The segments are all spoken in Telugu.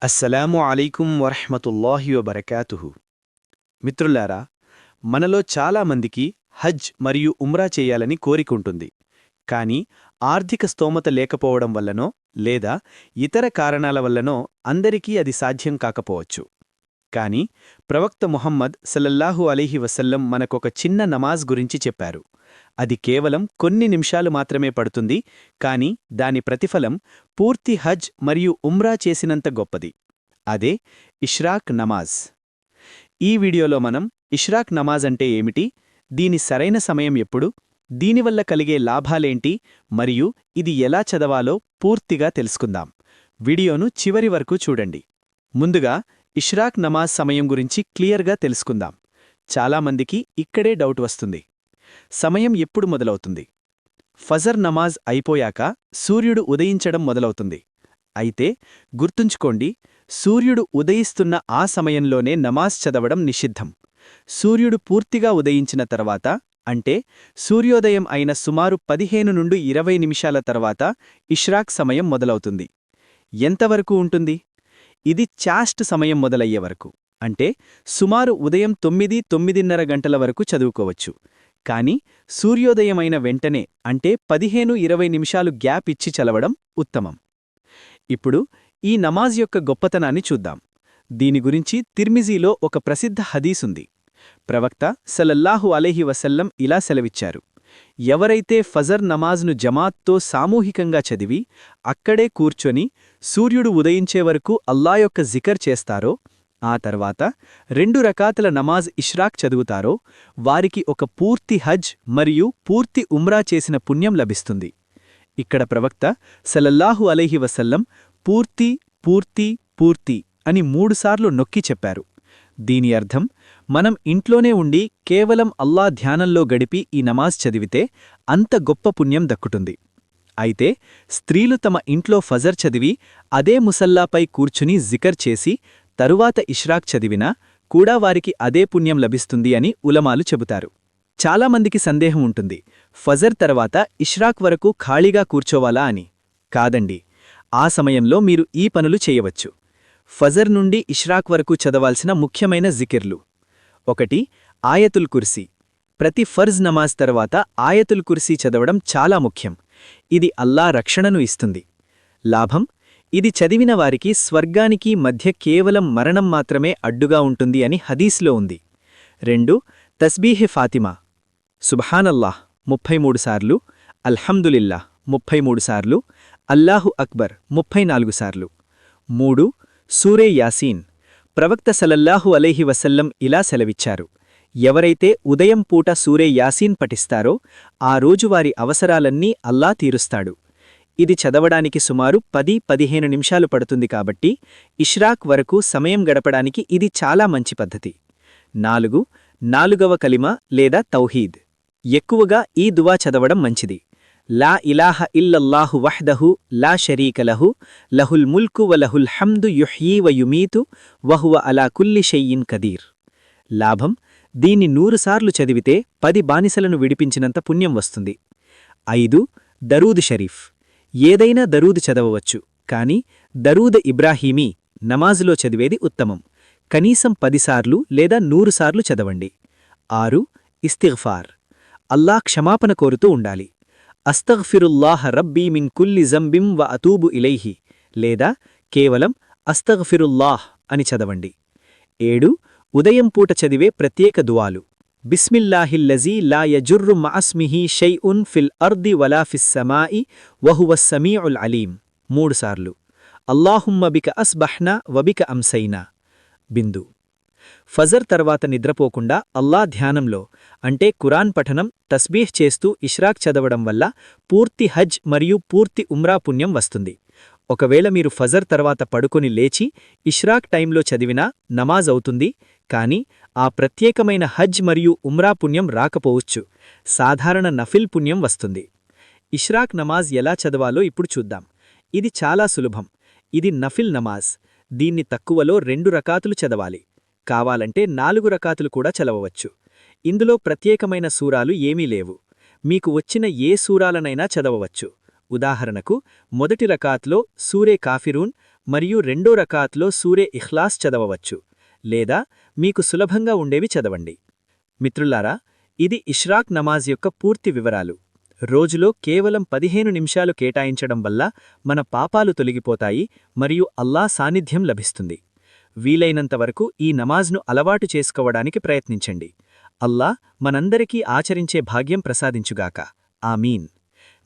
అస్సలాము అలైకుం వరహ్మతుల్లాహి వబరకాతుహు. మిత్రులారా, మనలో చాలామందికి హజ్ మరియు ఉమ్రా చేయాలని కోరికుంటుంది. కానీ ఆర్థిక స్తోమత లేకపోవడం వల్లనో లేదా ఇతర కారణాల వల్లనో అందరికీ అది సాధ్యం కాకపోవచ్చు. కానీ ప్రవక్త ముహమ్మద్ సల్లల్లాహు అలైహి వసల్లం మనకొక చిన్న నమాజ్ గురించి చెప్పారు. అది కేవలం కొన్ని నిమిషాలు మాత్రమే పడుతుంది, కానీ దాని ప్రతిఫలం పూర్తి హజ్ మరియు ఉమ్రా చేసినంత గొప్పది. అదే ఇష్రాక్ నమాజ్. ఈ వీడియోలో మనం ఇష్రాక్ నమాజ్ అంటే ఏమిటి, దీని సరైన సమయం ఎప్పుడు, దీనివల్ల కలిగే లాభాలేంటి మరియు ఇది ఎలా చదవాలో పూర్తిగా తెలుసుకుందాం. వీడియోను చివరి వరకు చూడండి. ముందుగా ఇష్రాక్ నమాజ్ సమయం గురించి క్లియర్గా తెలుసుకుందాం. చాలామందికి ఇక్కడే డౌట్ వస్తుంది. సమయం ఎప్పుడు మొదలవుతుంది? ఫజర్ నమాజ్ అయిపోయాక సూర్యుడు ఉదయించడం మొదలవుతుంది. అయితే గుర్తుంచుకోండి, సూర్యుడు ఉదయిస్తున్న ఆ సమయంలోనే నమాజ్ చదవడం నిషిద్ధం. సూర్యుడు పూర్తిగా ఉదయించిన తర్వాత, అంటే సూర్యోదయం అయిన సుమారు 15 నుండి 20 నిమిషాల తర్వాత ఇష్రాక్ సమయం మొదలవుతుంది. ఎంతవరకు ఉంటుంది? ఇది చాస్ట్ సమయం మొదలయ్యే వరకు, అంటే సుమారు ఉదయం 9-9:30 గంటల వరకు చదువుకోవచ్చు. కానీ సూర్యోదయమైన వెంటనే, అంటే 15-20 నిమిషాలు గ్యాప్ ఇచ్చి చదవడం ఉత్తమం. ఇప్పుడు ఈ నమాజ్ యొక్క గొప్పతనాన్ని చూద్దాం. దీని గురించి తిర్మిజీలో ఒక ప్రసిద్ధ హదీసుంది. ప్రవక్త సల్లల్లాహు అలైహి వసల్లం ఇలా సెలవిచ్చారు: ఎవరైతే ఫజర్ నమాజ్ను జమాత్తో సామూహికంగా చదివి అక్కడే కూర్చొని సూర్యుడు ఉదయించే వరకు అల్లా యొక్క జికర్ చేస్తారో, ఆ తర్వాత 2 రకాతుల నమాజ్ ఇష్రాక్ చదువుతారో, వారికి ఒక పూర్తి హజ్ మరియు పూర్తి ఉమ్రా చేసిన పుణ్యం లభిస్తుంది. ఇక్కడ ప్రవక్త సల్లల్లాహు అలైహి వసల్లం పూర్తి పూర్తి పూర్తి అని 3 సార్లు నొక్కి చెప్పారు. దీని అర్థం, మనం ఇంట్లోనే ఉండి కేవలం అల్లా ధ్యానంలో గడిపి ఈ నమాజ్ చదివితే అంత గొప్ప పుణ్యం దక్కుతుంది. అయితే స్త్రీలు తమ ఇంట్లో ఫజర్ చదివి అదే ముసల్లాపై కూర్చుని జికర్ చేసి తరువాత ఇష్రాక్ చదివినా కూడా వారికి అదే పుణ్యం లభిస్తుంది అని ఉలమాలు చెబుతారు. చాలామందికి సందేహం ఉంటుంది, ఫజర్ తర్వాత ఇష్రాక్ వరకు ఖాళీగా కూర్చోవాలా అని. కాదండి, ఆ సమయంలో మీరు ఈ పనులు చేయవచ్చు. ఫజర్ నుండి ఇష్రాక్ వరకు చదవాల్సిన ముఖ్యమైన జికిర్లు: 1. ఆయతుల్ కుర్సీ. ప్రతి ఫర్జ్ నమాజ్ తర్వాత ఆయతుల్ కుర్సీ చదవడం చాలా ముఖ్యం. ఇది అల్లా రక్షణను ఇస్తుంది. లాభం: ఇది చదివిన వారికి స్వర్గానికి మధ్య కేవలం మరణం మాత్రమే అడ్డుగా ఉంటుంది అని హదీస్లో ఉంది. 2. తస్బీహె ఫాతిమా. సుబ్హానల్లాహ్ 33 సార్లు, అల్హమ్దులిల్లాహ్ 33 సార్లు, అల్లాహు అక్బర్ 34 సార్లు. 3. సూరే యాసీన్. ప్రవక్త సల్లల్లాహు అలైహి వసల్లం ఇలా సెలవిచ్చారు: ఎవరైతే ఉదయం పూట సూరే యాసీన్ పఠిస్తారో ఆ రోజు వారి అవసరాలన్నీ అల్లా తీరుస్తాడు. ఇది చదవడానికి సుమారు 10-15 నిమిషాలు పడుతుంది కాబట్టి ఇష్రాక్ వరకు సమయం గడపడానికి ఇది చాలా మంచి పద్ధతి. 4. నాలుగవ కలిమ లేదా తౌహీద్. ఎక్కువగా ఈ దువా చదవడం మంచిది. లా ఇలాహ ఇల్లల్లాహు వహ్దహు లా షరీక లహు లహుల్ ముల్కు వలహుల్ హమ్దు యుహ్యీ వయుమీతు వహువ అలా కుల్లి షైయిన్ కదీర్. లాభం: దీన్ని 100 సార్లు చదివితే 10 బానిసలను విడిపించినంత పుణ్యం వస్తుంది. 5. దరూద్ షరీఫ్. ఏదైనా దరూద్ చదవవచ్చు, కానీ దరూద్ ఇబ్రాహీమీ నమాజులో చదివేది ఉత్తమం. కనీసం 10 సార్లు లేదా 100 సార్లు చదవండి. 6. ఇస్తిగ్ఫార్. అల్లా క్షమాపణ కోరుతూ ఉండాలి. అస్తగ్ఫిరుల్లాహ రబ్బీ మిన్ కుల్లి జంబిం వ అతూబు ఇలైహి లేదా కేవలం అస్తగ్ఫిరుల్లాహ్ అని చదవండి. 7. ఉదయం పూట చదివే ప్రత్యేక దువాలు: బిస్మిల్లాహిల్లజీ లా యజుర్రు మఅస్మిహి షైఉన్ ఫిల్ అర్ది వలా ఫిస్సమాయి వహువస్ సమీఉల్ అలీం 3 సార్లు. అల్లాహుమ్మ బిక అస్బహ్నా వబిక అంసైనా. బిందు. ఫజర్ తర్వాత నిద్రపోకుండా అల్లా ధ్యానంలో, అంటే ఖురాన్ పఠనం, తస్బీహ్ చేస్తూ ఇష్రాక్ చదవడం వల్ల పూర్తి హజ్ మరియు పూర్తి ఉమ్రా పుణ్యం వస్తుంది. ఒకవేళ మీరు ఫజర్ తర్వాత పడుకొని లేచి ఇష్రాక్ టైంలో చదివినా నమాజ్ అవుతుంది, కానీ ఆ ప్రత్యేకమైన హజ్ మరియు ఉమ్రా పుణ్యం రాకపోవచ్చు. సాధారణ నఫిల్ పుణ్యం వస్తుంది. ఇష్రాక్ నమాజ్ ఎలా చదవాలో ఇప్పుడు చూద్దాం. ఇది చాలా సులభం. ఇది నఫిల్ నమాజ్. దీన్ని తక్కువలో 2 రకాతులు చదవాలి. కావాలంటే 4 రకాతులు కూడా చదవవచ్చు. ఇందులో ప్రత్యేకమైన సూరాలు ఏమీ లేవు. మీకు వచ్చిన ఏ సూరాలనైనా చదవవచ్చు. ఉదాహరణకు మొదటి రకాత్లో సూరే కాఫిరూన్ మరియు రెండో రకాత్లో సూరే ఇఖ్లాస్ చదవవచ్చు లేదా మీకు సులభంగా ఉండేవి చదవండి. మిత్రులారా, ఇది ఇష్రాక్ నమాజ్ యొక్క పూర్తి వివరాలు. రోజులో కేవలం 15 నిమిషాలు కేటాయించడం వల్ల మన పాపాలు తొలగిపోతాయి మరియు అల్లాహ్ సాన్నిధ్యం లభిస్తుంది. వీలైనంతవరకు ఈ నమాజ్ను అలవాటు చేసుకోవడానికి ప్రయత్నించండి. అల్లాహ్ మనందరికీ ఆచరించే భాగ్యం ప్రసాదించుగాక. ఆమీన్.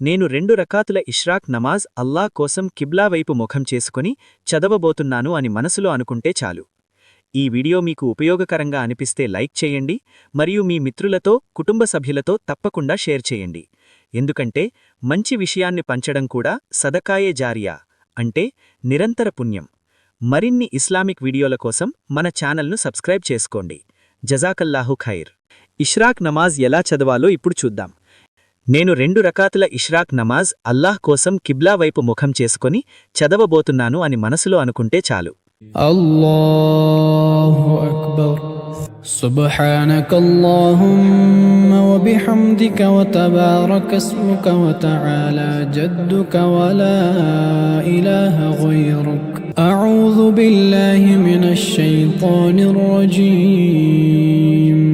నేను 2 రకాతుల ఇష్రాక్ నమాజ్ అల్లాహ్ కోసం కిబ్లా వైపు ముఖం చేసుకుని చదవబోతున్నాను అని మనసులో అనుకుంటే చాలు. ఈ వీడియో మీకు ఉపయోగకరంగా అనిపిస్తే లైక్ చేయండి మరియు మీ మిత్రులతో, కుటుంబ సభ్యులతో తప్పకుండా షేర్ చేయండి. ఎందుకంటే మంచి విషయాన్ని పంచడం కూడా సదకాయే జారియా, అంటే నిరంతర పుణ్యం. మరిన్ని ఇస్లామిక్ వీడియోల కోసం మన ఛానల్ను సబ్స్క్రైబ్ చేసుకోండి. జజాకల్లాహు ఖైర్. ఇష్రాక్ నమాజ్ ఎలా చదవాలో ఇప్పుడు చూద్దాం. నేను 2 రకాతుల ఇష్రాక్ నమాజ్ అల్లాహ్ కోసం కిబ్లా వైపు ముఖం చేసుకొని చదవబోతున్నాను అని మనసులో అనుకుంటే చాలు. అల్లాహు అక్బర్. సుబ్హానక అల్లాహుమ్మ వ బిహమ్దిక వ తబారక ఇస్ముక వ తఆలా జద్దుక వ లా ఇలాహ గైరుక. అఊజు బిల్లాహి మినష్ షైతానిర్ రజీమ్.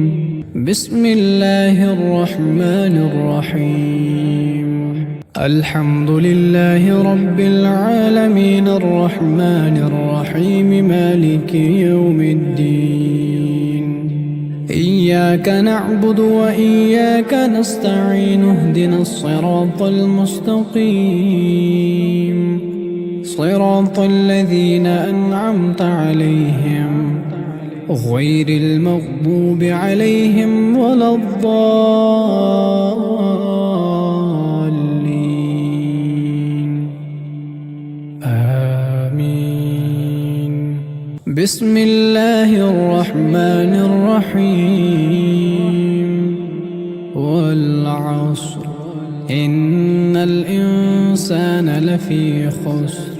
బిస్మిల్లాహిర్ రహ్మానిర్ రహీమ్. الحمد لله رب العالمين الرحمن الرحيم مالك يوم الدين. إياك نعبد وإياك نستعين اهدنا الصراط المستقيم صراط الذين أنعمت عليهم غير المغضوب عليهم ولا الضالين. آمين. بسم الله الرحمن الرحيم. والعصر إن الإنسان لفي خسر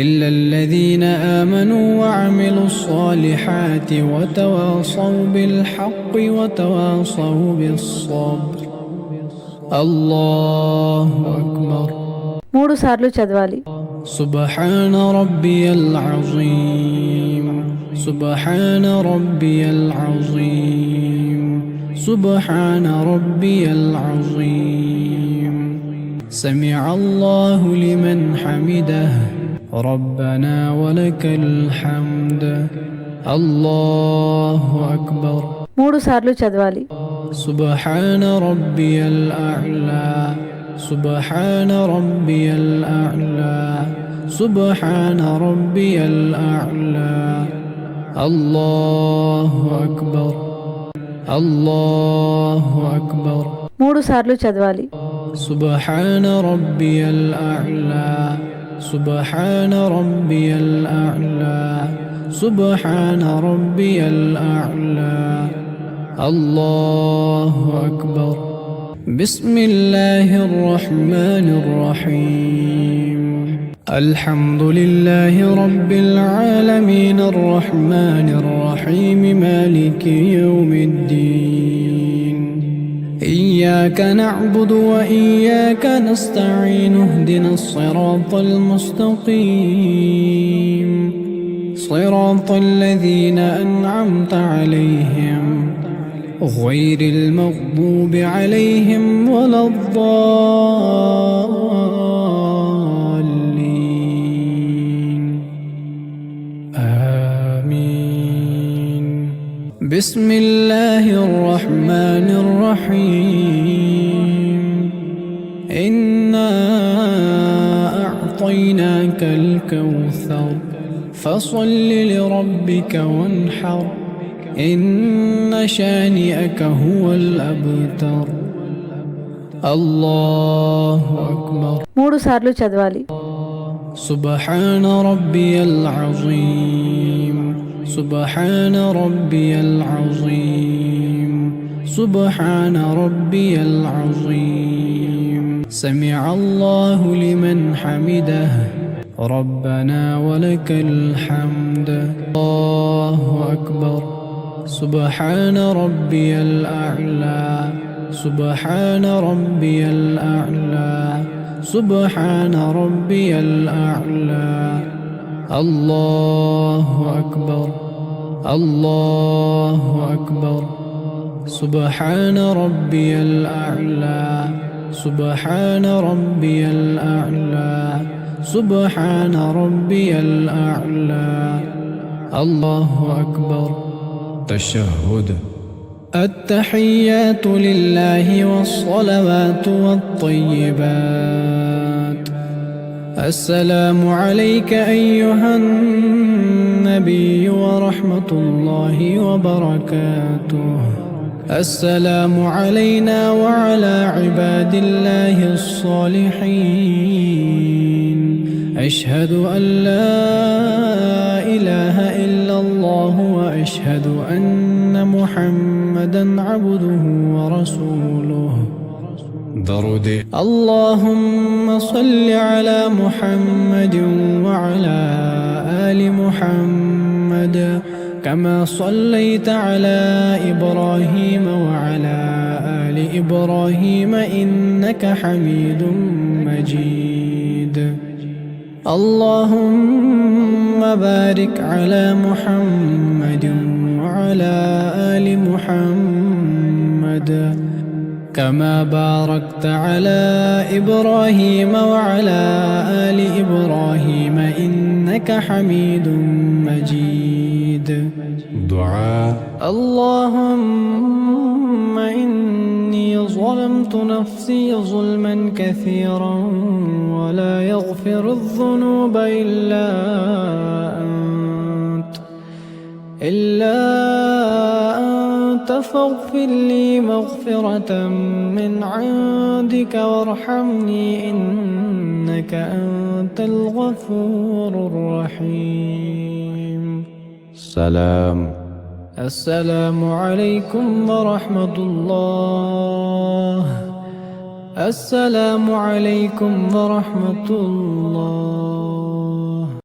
إلا الذين آمنوا وعملوا الصالحات وتواصوا بالحق وتواصوا بالصبر. الله أكبر. 3 సార్లు చదవాలి. سبحان ربي العظيم. سبحان ربي العظيم. سبحان ربي العظيم. سمع الله لمن حمده ربنا ولك الحمد. الله أكبر. 3 సార్లు చదవాలి. سبحان ربي الأعلى. سبحان ربي الأعلى. سبحان ربي الأعلى. الله أكبر. الله أكبر. 3 సార్లు చదవాలి. سبحان ربي الأعلى. سبحان ربي الأعلى. سبحان ربي الأعلى. الله أكبر. بسم الله الرحمن الرحيم. الحمد لله رب العالمين الرحمن الرحيم مالك يوم الدين. إياك نعبد وإياك نستعين اهدنا الصراط المستقيم صراط الذين أنعمت عليهم غير المغضوب عليهم ولا الضالين. آمين. بسم الله الرحمن الرحيم. إنا أعطيناك الكوثر فصل لربك وانحر إن شانئك هو الأبتر. الله أكبر. 3 సార్లు చదవాలి. سبحان ربي العظيم. سبحان ربي العظيم. سبحان ربي العظيم. سمع الله لمن حمده ربنا ولك الحمد. الله أكبر. سبحان ربي الأعلى. سبحان ربي الأعلى. سبحان ربي الأعلى. الله أكبر الله أكبر سبحان ربي الأعلى سبحان ربي الأعلى سبحان ربي الأعلى الله أكبر تشهد التحيات لله والصلوات والطيبات السلام عليك أيها النبي ورحمة الله وبركاته السلام علينا وعلى عباد الله الصالحين أشهد أن لا إله إلا الله وأشهد أن محمدًا عبده ورسوله درود اللهم صل على محمد وعلى آل محمد كما صليت على إبراهيم وعلى آل إبراهيم إنك حميد مجيد اللهم بارك على محمد وعلى آل محمد كما باركت على إبراهيم وعلى آل إبراهيم إنك حميد مجيد دعاء اللهم إني ظلمت نفسي ظلما كثيرا ولا يغفر الذنوب إلا أنت فاغفر لي مغفرة من عندك وارحمني إنك أنت الغفور الرحيم السلام عليكم ورحمة الله السلام عليكم ورحمة الله